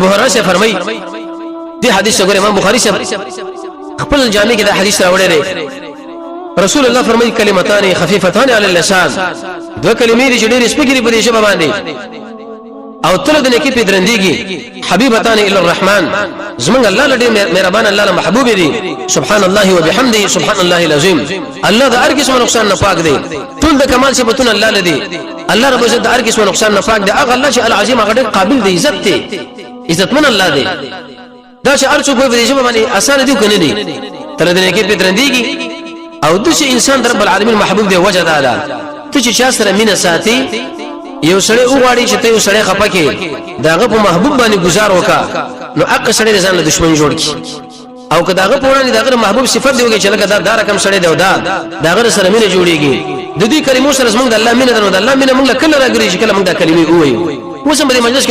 ابو هريره سے فرمای دی حدیث وګوره امام بخاری سے خپل جامع کې دا حدیث راوړی دی رسول الله فرمای کلمتان خفیفتان علی اللسان دو کلمې دي چې ډېر سپکې په دې شپه باندې او تل د نیکی په درندېږي حبیبتان الی الرحمن زمون الله لدی مهربان الله محبوب دي سبحان الله وبحمده سبحان الله العظیم الله د هر قسم نقصان نه پاک دی ټول د کمال صفاتونه الله لدی الله رب عزت د هر قسم نقصان نه پاک دی هغه الله چې العظیم هغه قابل دی عزت دی عزتمن الله دی دا چې ارڅو په دې شپه باندې آسان دي کنه دي تل د نیکی په درندېږي او د انسان رب العالمین محبوب دی وجه دا ته چې چا سره مینه ساتي یو سړی وغواړي چې ته یو سړی خپکه داغه په محبوب باندې گزار وکا نو اق سړی ځان له دشمن جوړ کی او که داغه په وړاندې داغه محبوب صفت دیږي چې لکه دا رقم سړی دی او داغه سره مینه جوړیږي د دې کلمو سره زمونږ د الله مینه ده نو د الله مینه موږ کله راګري چې کله موږ دا کلمې وایو اوس هم د مجلس